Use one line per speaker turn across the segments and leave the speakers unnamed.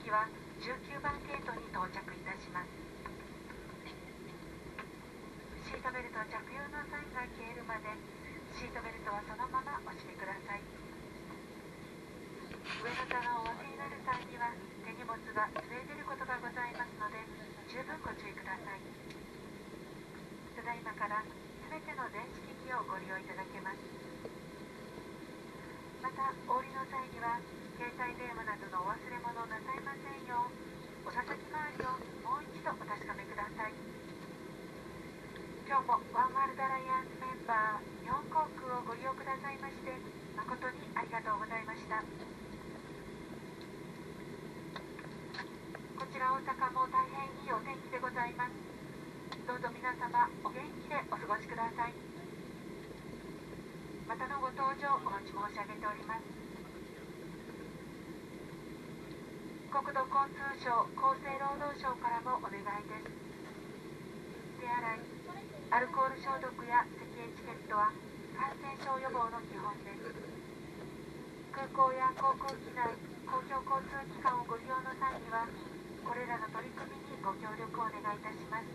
機は19番ゲートに到着いたします。シートベルト着用のサインが消えるまでシートベルトはそのままお締めください。上の棚をお忘れになる際には手荷物が滑り出ることがございますので十分ご注意ください。ただいまからすべての電子機器をご利用いただけます。またお降りの際には携帯電話などのお忘れ物をなさいませんようお座席周りをもう一度お確かめください。今日もワンワールドアライアンスメンバー日本航空をご利用くださいまして誠にありがとうございました。こちら大阪も大変いいお天気でございます。どうぞ皆様お元気でお過ごしください。またのご搭乗お待ち申し上げております。国土交通省厚生労働省からもお願いです。手洗い、アルコール消毒や咳エチケットは感染症予防の基本です。空港や航空機内、公共交通機関をご利用の際にはこれらの取り組みにご協力をお願いいたします。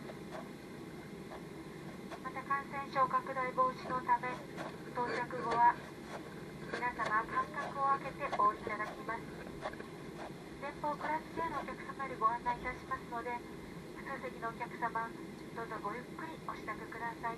また感染症拡大防止のため到着後は皆様間隔を空けてお降りいただきます。前方クラス系のお客様よりご案内いたしますので普通席のお客様どうぞごゆっくりお支度ください。